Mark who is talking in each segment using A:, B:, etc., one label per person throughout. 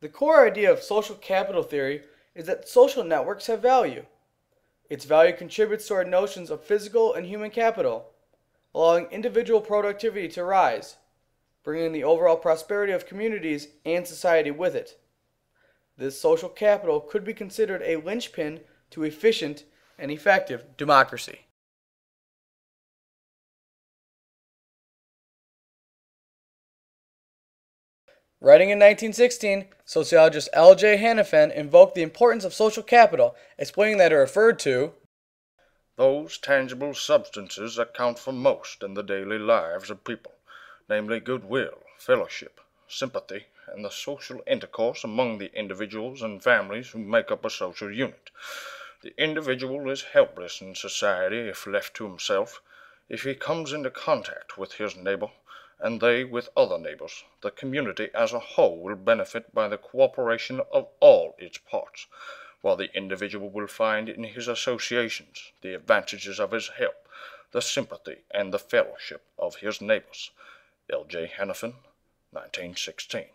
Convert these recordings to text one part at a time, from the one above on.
A: The core idea of social capital theory is that social networks have value. Its value contributes to our notions of physical and human capital, allowing individual productivity to rise, bringing the overall prosperity of communities and society with it. This social capital could be considered a linchpin to efficient and effective democracy. Writing in 1916, sociologist L.J. Hanifin invoked the importance of social capital, explaining that it referred to
B: those tangible substances that count for most in the daily lives of people, namely goodwill, fellowship, sympathy, and the social intercourse among the individuals and families who make up a social unit. The individual is helpless in society if left to himself. If he comes into contact with his neighbor, and they with other neighbors, the community as a whole will benefit by the cooperation of all its parts, while the individual will find in his associations the advantages of his help, the sympathy and the fellowship of his neighbors. L.J. Hanifin, 1916.
A: In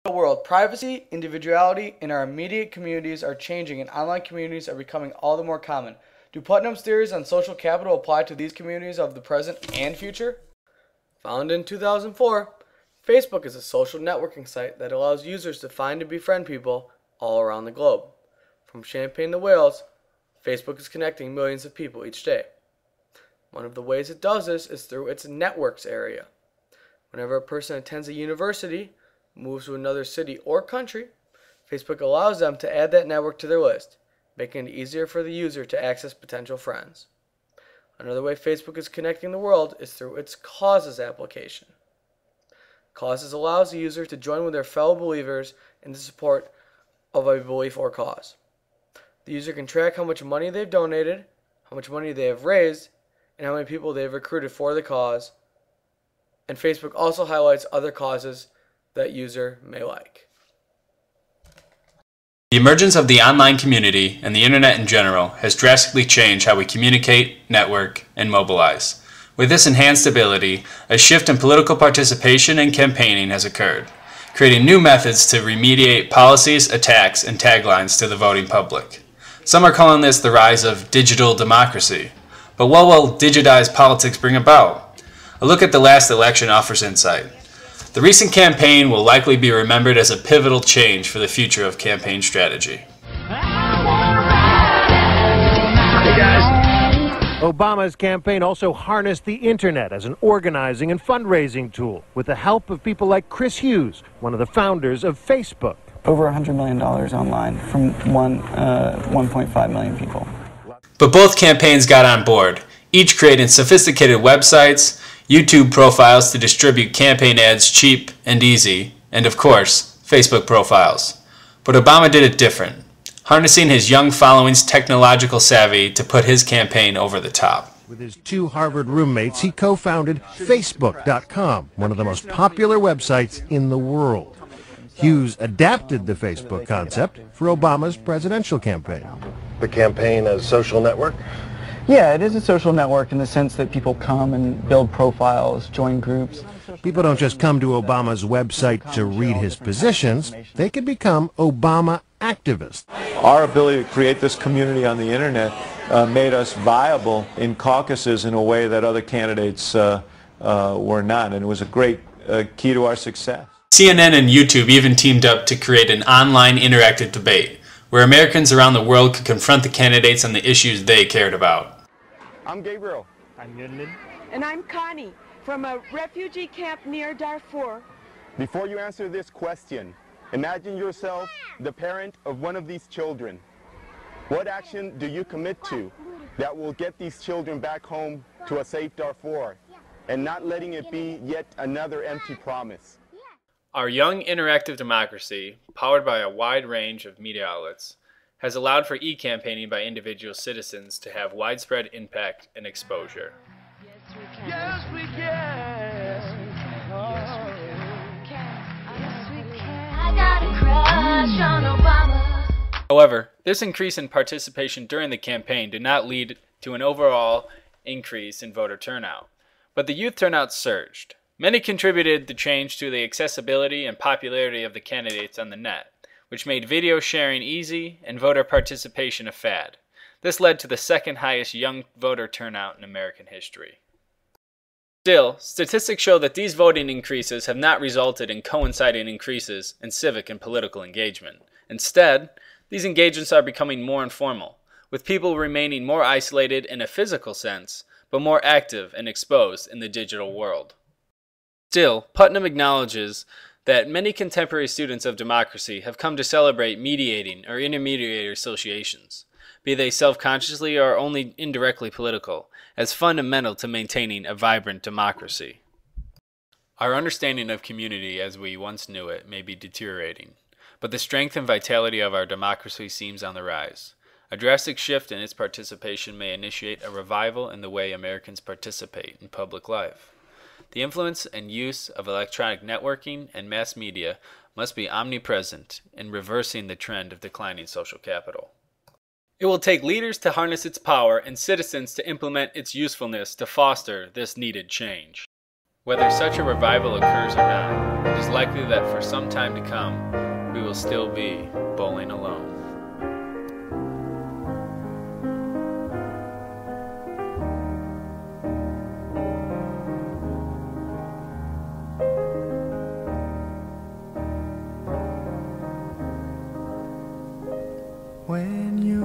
A: the world, privacy, individuality, and our immediate communities are changing, and online communities are becoming all the more common. Do Putnam's theories on social capital apply to these communities of the present and future? Founded in 2004, Facebook is a social networking site that allows users to find and befriend people all around the globe. From Champaign to Wales, Facebook is connecting millions of people each day. One of the ways it does this is through its networks area. Whenever a person attends a university, moves to another city or country, Facebook allows them to add that network to their list, making it easier for the user to access potential friends. Another way Facebook is connecting the world is through its Causes application. Causes allows the user to join with their fellow believers in the support of a belief or cause. The user can track how much money they've donated, how much money they have raised, and how many people they have recruited for the cause. And Facebook also highlights other causes that user may like.
C: The emergence of the online community and the internet in general has drastically changed how we communicate, network, and mobilize. With this enhanced ability, a shift in political participation and campaigning has occurred, creating new methods to remediate policies, attacks, and taglines to the voting public. Some are calling this the rise of digital democracy. But what will digitized politics bring about? A look at the last election offers insight. The recent campaign will likely be remembered as a pivotal change for the future of campaign strategy.
D: Hey guys. Obama's campaign also harnessed the internet as an organizing and fundraising tool with the help of people like Chris Hughes, one of the founders of Facebook.
E: Over $100 million online from 1.5 million people.
C: But both campaigns got on board, each creating sophisticated websites, YouTube profiles to distribute campaign ads cheap and easy, and of course, Facebook profiles. But Obama did it different, harnessing his young following's technological savvy to put his campaign over the top.
D: With his two Harvard roommates, he co-founded Facebook.com, one of the most popular websites in the world. Hughes adapted the Facebook concept for Obama's presidential campaign.
F: The campaign as a social network?
E: Yeah, it is a social network in the sense that people come and build profiles, join groups.
D: People don't just come to Obama's website to read his positions. They can become Obama activists.
G: Our ability to create this community on the internet made us viable in caucuses in a way that other candidates were not, and it was a great key to our success.
C: CNN and YouTube even teamed up to create an online interactive debate where Americans around the world could confront the candidates on the issues they cared about.
F: I'm Gabriel.
H: I'm Yunlin.
I: And I'm Connie from a refugee camp near Darfur.
F: Before you answer this question, imagine yourself the parent of one of these children. What action do you commit to that will get these children back home to a safe Darfur and not letting it be yet another empty promise?
C: Our young interactive democracy, powered by a wide range of media outlets, has allowed for e-campaigning by individual citizens to have widespread impact and exposure.
H: Yes, we can.
J: I got a crush on Obama.
C: However, this increase in participation during the campaign did not lead to an overall increase in voter turnout, but the youth turnout surged. Many contributed the change to the accessibility and popularity of the candidates on the net. which made video sharing easy and voter participation a fad. This led to the second highest young voter turnout in American history. Still, statistics show that these voting increases have not resulted in coinciding increases in civic and political engagement. Instead, these engagements are becoming more informal, with people remaining more isolated in a physical sense, but more active and exposed in the digital world. Still, Putnam acknowledges that many contemporary students of democracy have come to celebrate mediating or intermediary associations, be they self-consciously or only indirectly political, as fundamental to maintaining a vibrant democracy. Our understanding of community as we once knew it may be deteriorating, but the strength and vitality of our democracy seems on the rise. A drastic shift in its participation may initiate a revival in the way Americans participate in public life. The influence and use of electronic networking and mass media must be omnipresent in reversing the trend of declining social capital. It will take leaders to harness its power and citizens to implement its usefulness to foster this needed change. Whether such a revival occurs or not, it is likely that for some time to come, we will still be bowling alone.
K: When you